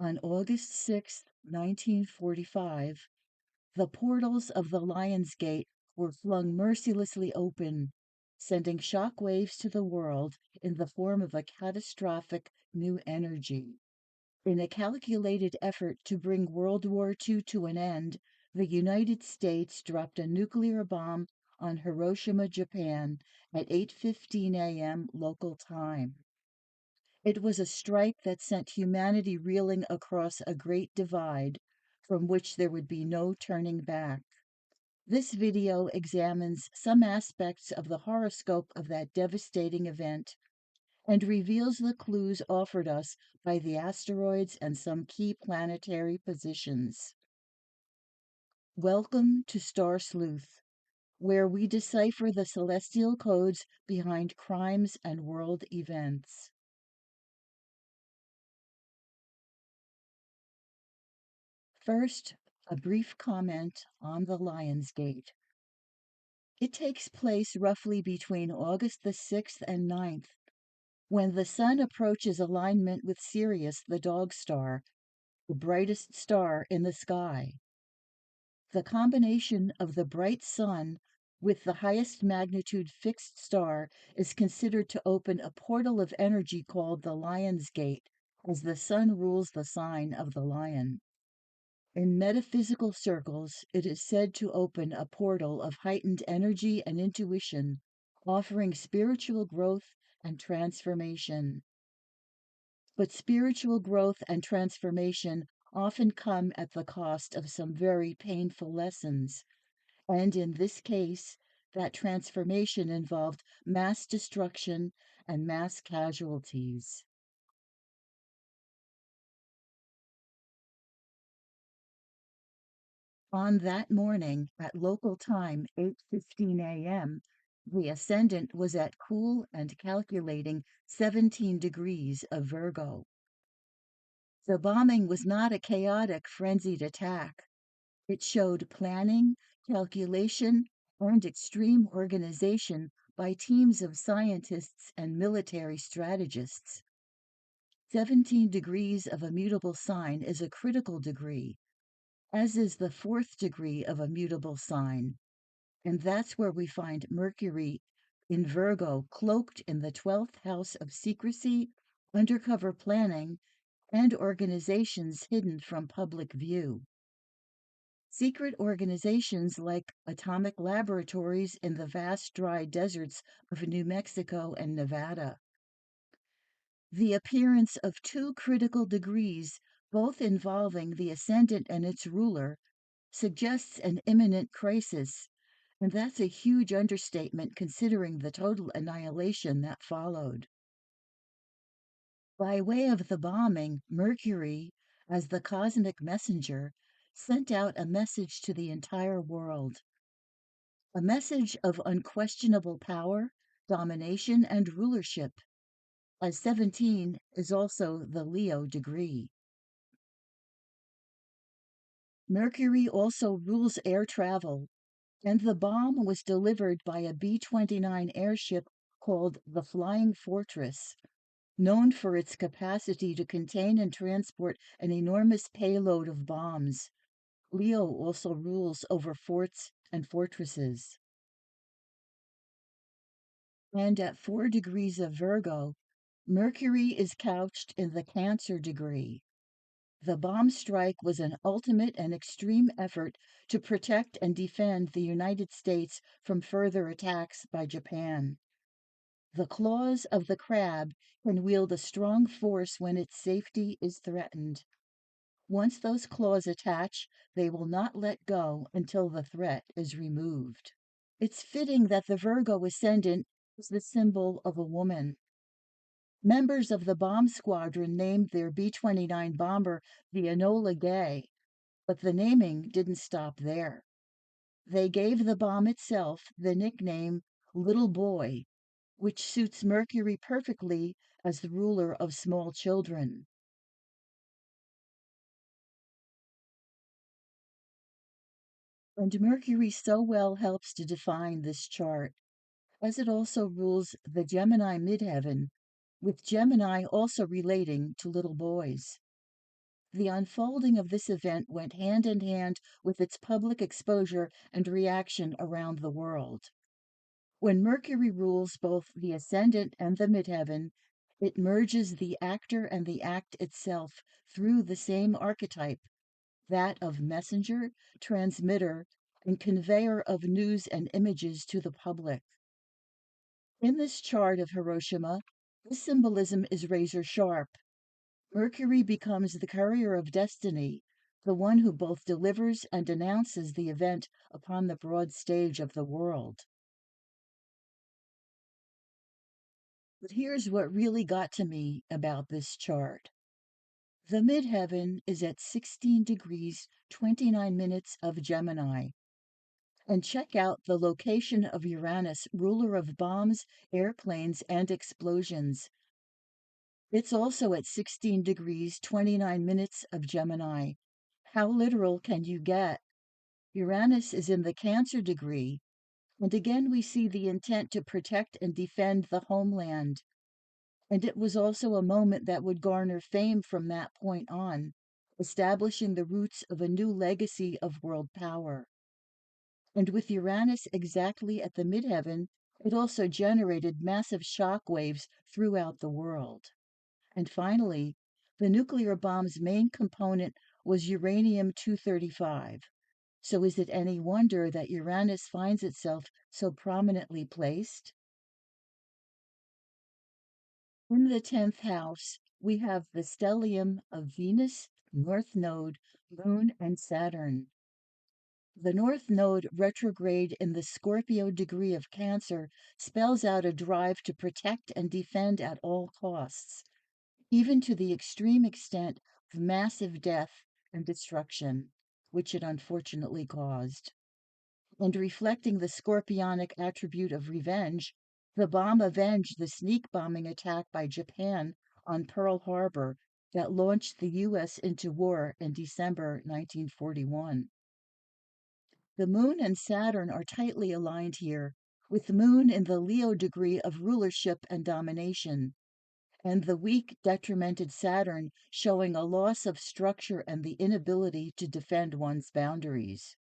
On August 6, 1945, the portals of the Lion's Gate were flung mercilessly open, sending shock waves to the world in the form of a catastrophic new energy. In a calculated effort to bring World War II to an end, the United States dropped a nuclear bomb on Hiroshima, Japan at 8:15 a.m. local time. It was a strike that sent humanity reeling across a great divide from which there would be no turning back. This video examines some aspects of the horoscope of that devastating event and reveals the clues offered us by the asteroids and some key planetary positions. Welcome to Star Sleuth, where we decipher the celestial codes behind crimes and world events. First, a brief comment on the Lion's Gate. It takes place roughly between August the 6th and 9th, when the sun approaches alignment with Sirius, the dog star, the brightest star in the sky. The combination of the bright sun with the highest magnitude fixed star is considered to open a portal of energy called the Lion's Gate, as the sun rules the sign of the lion. In metaphysical circles, it is said to open a portal of heightened energy and intuition, offering spiritual growth and transformation. But spiritual growth and transformation often come at the cost of some very painful lessons. And in this case, that transformation involved mass destruction and mass casualties. On that morning, at local time 8:15 a.m., the ascendant was at cool and calculating 17 degrees of Virgo. The bombing was not a chaotic, frenzied attack. It showed planning, calculation, and extreme organization by teams of scientists and military strategists. 17 degrees of a mutable sign is a critical degree, as is the fourth degree of a mutable sign. And that's where we find Mercury in Virgo, cloaked in the 12th house of secrecy, undercover planning, and organizations hidden from public view. Secret organizations like atomic laboratories in the vast dry deserts of New Mexico and Nevada. The appearance of two critical degrees, both involving the ascendant and its ruler, suggests an imminent crisis, and that's a huge understatement considering the total annihilation that followed. By way of the bombing, Mercury, as the cosmic messenger, sent out a message to the entire world. A message of unquestionable power, domination, and rulership, as 17 is also the Leo degree. Mercury also rules air travel, and the bomb was delivered by a B-29 airship called the Flying Fortress, known for its capacity to contain and transport an enormous payload of bombs. Leo also rules over forts and fortresses. And at 4 degrees of Virgo, Mercury is couched in the Cancer degree. The bomb strike was an ultimate and extreme effort to protect and defend the United States from further attacks by Japan. The claws of the crab can wield a strong force when its safety is threatened. Once those claws attach, they will not let go until the threat is removed. It's fitting that the Virgo ascendant is the symbol of a woman. Members of the bomb squadron named their B-29 bomber the Enola Gay, but the naming didn't stop there. They gave the bomb itself the nickname Little Boy, which suits Mercury perfectly as the ruler of small children. And Mercury so well helps to define this chart, as it also rules the Gemini midheaven, with Gemini also relating to little boys. The unfolding of this event went hand in hand with its public exposure and reaction around the world. When Mercury rules both the ascendant and the midheaven, it merges the actor and the act itself through the same archetype, that of messenger, transmitter, and conveyor of news and images to the public. In this chart of Hiroshima, this symbolism is razor sharp. Mercury becomes the courier of destiny, the one who both delivers and announces the event upon the broad stage of the world. But here's what really got to me about this chart. The midheaven is at 16 degrees 29 minutes of Gemini. And check out the location of Uranus, ruler of bombs, airplanes, and explosions. It's also at 16 degrees 29 minutes of Gemini. How literal can you get? Uranus is in the Cancer degree, and again we see the intent to protect and defend the homeland. And it was also a moment that would garner fame from that point on, establishing the roots of a new legacy of world power. And with Uranus exactly at the midheaven, it also generated massive shock waves throughout the world. And finally, the nuclear bomb's main component was uranium 235. So is it any wonder that Uranus finds itself so prominently placed? In the 10th house, we have the stellium of Venus, North Node, Moon, and Saturn. The North Node retrograde in the Scorpio degree of Cancer spells out a drive to protect and defend at all costs, even to the extreme extent of massive death and destruction, which it unfortunately caused. And reflecting the scorpionic attribute of revenge, the bomb avenged the sneak bombing attack by Japan on Pearl Harbor that launched the U.S. into war in December 1941. The Moon and Saturn are tightly aligned here, with the Moon in the Leo degree of rulership and domination, and the weak, detrimented Saturn showing a loss of structure and the inability to defend one's boundaries.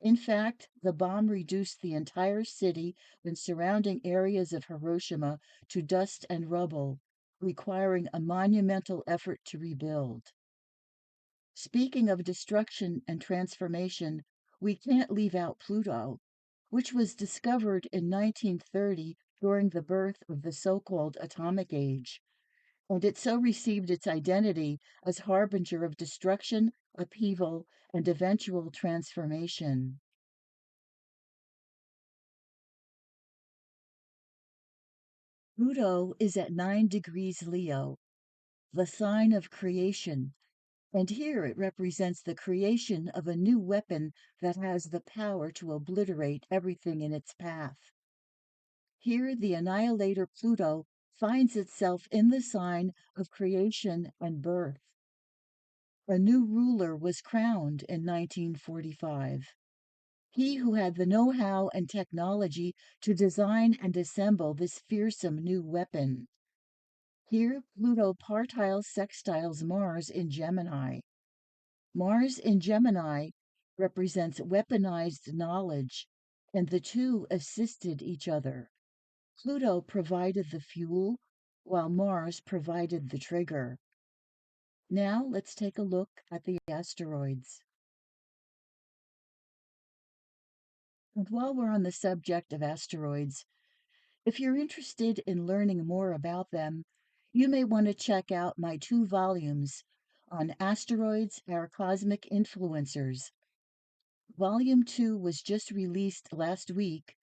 In fact, the bomb reduced the entire city and surrounding areas of Hiroshima to dust and rubble, requiring a monumental effort to rebuild. Speaking of destruction and transformation, we can't leave out Pluto, which was discovered in 1930 during the birth of the so-called atomic age, and it so received its identity as harbinger of destruction, upheaval, and eventual transformation. Pluto is at 9 degrees Leo, the sign of creation, and here it represents the creation of a new weapon that has the power to obliterate everything in its path. Here, the annihilator Pluto finds itself in the sign of creation and birth. A new ruler was crowned in 1945. He who had the know how and technology to design and assemble this fearsome new weapon. Here, Pluto partiles sextiles Mars in Gemini. Mars in Gemini represents weaponized knowledge, and the two assisted each other. Pluto provided the fuel, while Mars provided the trigger. Now let's take a look at the asteroids. And while we're on the subject of asteroids, if you're interested in learning more about them, you may want to check out my 2 volumes on asteroids, our cosmic influencers. Volume 2 was just released last week,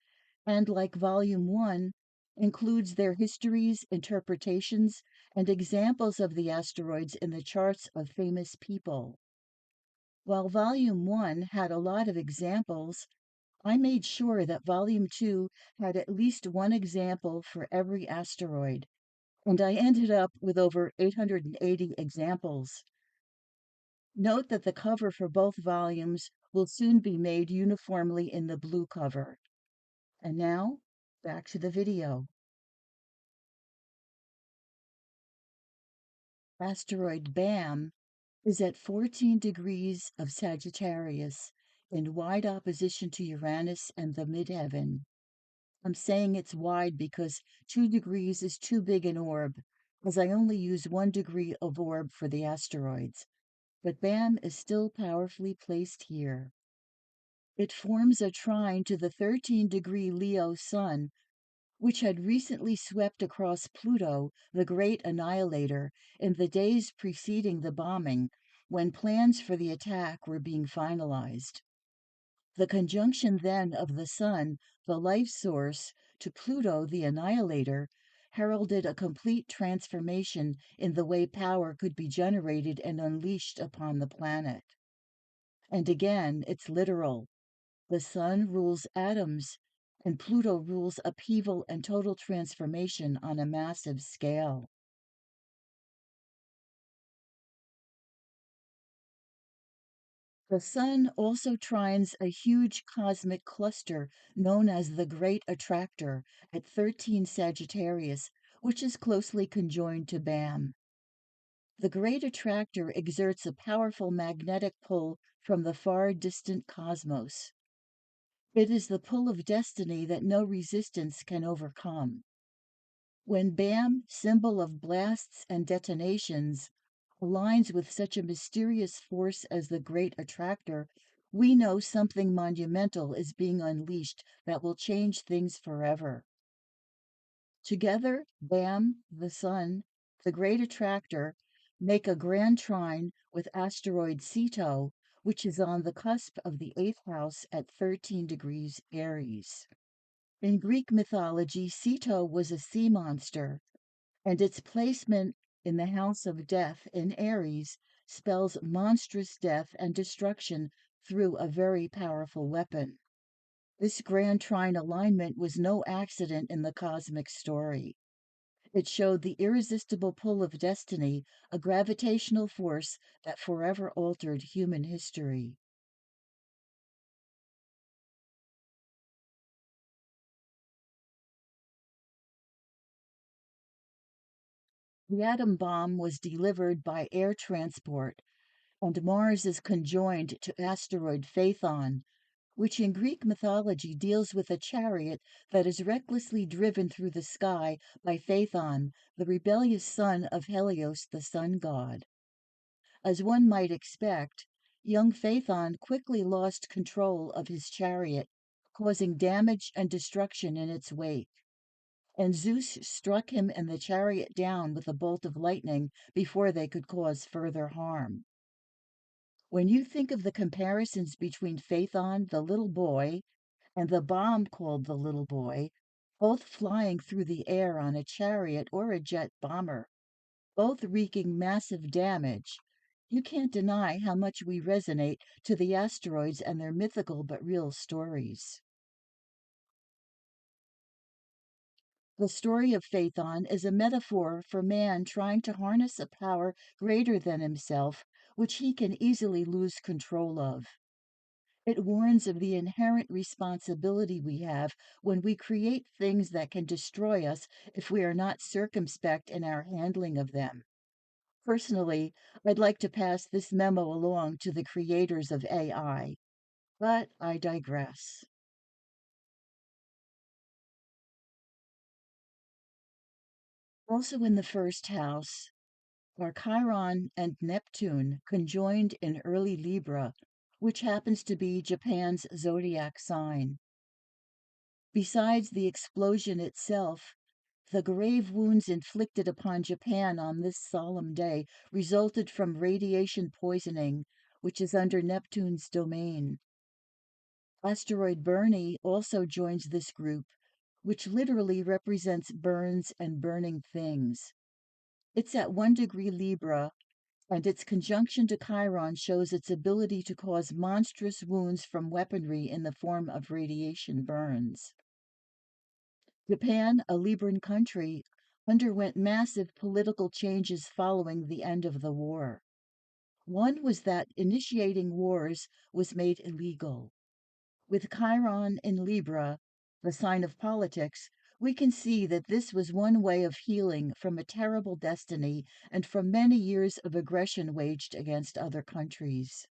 and like Volume 1, includes their histories, interpretations, and examples of the asteroids in the charts of famous people. While Volume 1 had a lot of examples, I made sure that Volume 2 had at least one example for every asteroid, and I ended up with over 880 examples. Note that the cover for both volumes will soon be made uniformly in the blue cover. And now, back to the video. Asteroid BAM is at 14 degrees of Sagittarius, in wide opposition to Uranus and the midheaven. I'm saying it's wide because 2 degrees is too big an orb, as I only use 1 degree of orb for the asteroids. But BAM is still powerfully placed here. It forms a trine to the 13-degree Leo Sun, which had recently swept across Pluto, the great annihilator, in the days preceding the bombing, when plans for the attack were being finalized. The conjunction then of the Sun, the life source, to Pluto, the annihilator, heralded a complete transformation in the way power could be generated and unleashed upon the planet. And again, it's literal. The Sun rules atoms, and Pluto rules upheaval and total transformation on a massive scale. The Sun also trines a huge cosmic cluster known as the Great Attractor at 13 Sagittarius, which is closely conjoined to BAM. The Great Attractor exerts a powerful magnetic pull from the far distant cosmos. It is the pull of destiny that no resistance can overcome. When BAM, symbol of blasts and detonations, aligns with such a mysterious force as the Great Attractor, we know something monumental is being unleashed that will change things forever. Together, BAM, the Sun, the Great Attractor, make a grand trine with asteroid Ceto, which is on the cusp of the 8th house at 13 degrees Aries. In Greek mythology, Ceto was a sea monster, and its placement in the house of death in Aries spells monstrous death and destruction through a very powerful weapon. This grand trine alignment was no accident in the cosmic story. It showed the irresistible pull of destiny, a gravitational force that forever altered human history. The atom bomb was delivered by air transport, and Mars is conjoined to asteroid Phaethon, which in Greek mythology deals with a chariot that is recklessly driven through the sky by Phaethon, the rebellious son of Helios, the sun god. As one might expect, young Phaethon quickly lost control of his chariot, causing damage and destruction in its wake. And Zeus struck him and the chariot down with a bolt of lightning before they could cause further harm. When you think of the comparisons between Phaethon, the little boy, and the bomb called the little boy, both flying through the air on a chariot or a jet bomber, both wreaking massive damage, you can't deny how much we resonate to the asteroids and their mythical but real stories. The story of Phaethon is a metaphor for man trying to harness a power greater than himself, which he can easily lose control of. It warns of the inherent responsibility we have when we create things that can destroy us if we are not circumspect in our handling of them. Personally, I'd like to pass this memo along to the creators of AI, but I digress. Also in the first house are Chiron and Neptune conjoined in early Libra, which happens to be Japan's zodiac sign. Besides the explosion itself, the grave wounds inflicted upon Japan on this solemn day resulted from radiation poisoning, which is under Neptune's domain. Asteroid Bernie also joins this group, which literally represents burns and burning things. It's at 1 degree Libra, and its conjunction to Chiron shows its ability to cause monstrous wounds from weaponry in the form of radiation burns. Japan, a Libran country, underwent massive political changes following the end of the war. One was that initiating wars was made illegal. With Chiron in Libra, the sign of politics, We can see that this was one way of healing from a terrible destiny and from many years of aggression waged against other countries.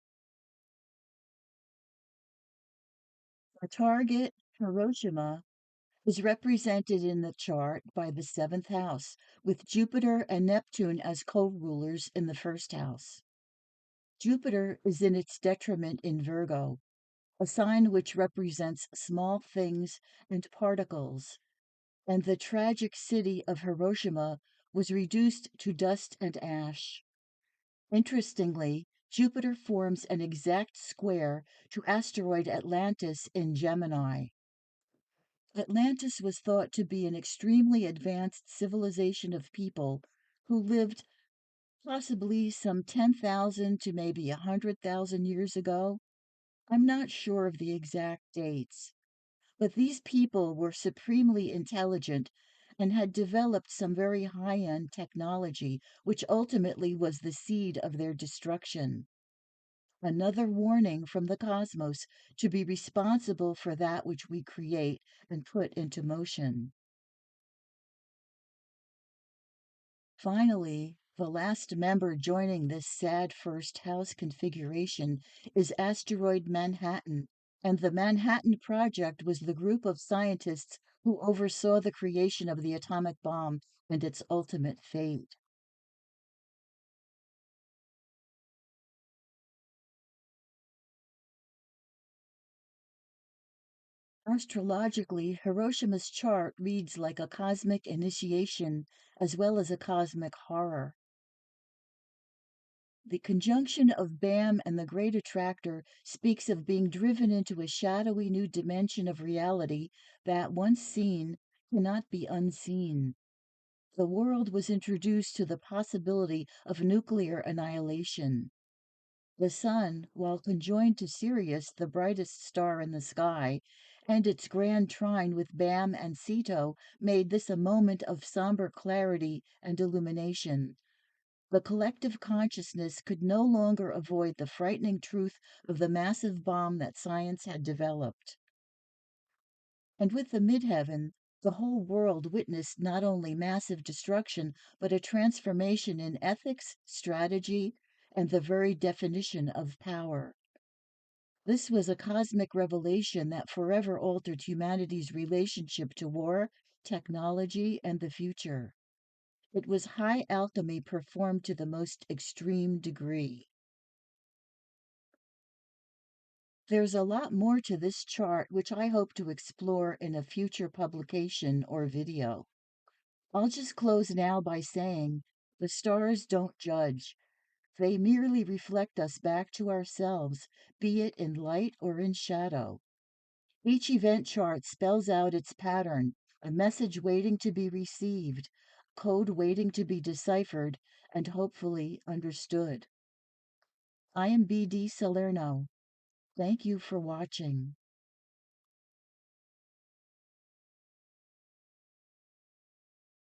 Our target, Hiroshima, is represented in the chart by the seventh house, with Jupiter and Neptune as co rulers in the first house. Jupiter is in its detriment in Virgo, a sign which represents small things and particles, and the tragic city of Hiroshima was reduced to dust and ash. Interestingly, Jupiter forms an exact square to asteroid Atlantis in Gemini. Atlantis was thought to be an extremely advanced civilization of people who lived possibly some 10,000 to maybe 100,000 years ago. I'm not sure of the exact dates, but these people were supremely intelligent and had developed some very high end technology, which ultimately was the seed of their destruction. Another warning from the cosmos to be responsible for that which we create and put into motion. Finally, the last member joining this sad first house configuration is asteroid Manhattan, and the Manhattan Project was the group of scientists who oversaw the creation of the atomic bomb and its ultimate fate. Astrologically, Hiroshima's chart reads like a cosmic initiation as well as a cosmic horror. The conjunction of Bam and the Great Attractor speaks of being driven into a shadowy new dimension of reality that, once seen, cannot be unseen. The world was introduced to the possibility of nuclear annihilation. The sun, while conjoined to Sirius, the brightest star in the sky, and its grand trine with Bam and Ceto, made this a moment of somber clarity and illumination. The collective consciousness could no longer avoid the frightening truth of the massive bomb that science had developed. And with the midheaven, the whole world witnessed not only massive destruction, but a transformation in ethics, strategy, and the very definition of power. This was a cosmic revelation that forever altered humanity's relationship to war, technology, and the future. It was high alchemy performed to the most extreme degree. There's a lot more to this chart, which I hope to explore in a future publication or video. I'll just close now by saying the stars don't judge. They merely reflect us back to ourselves, be it in light or in shadow. Each event chart spells out its pattern, a message waiting to be received, code waiting to be deciphered, and hopefully understood. I am BD Salerno. Thank you for watching.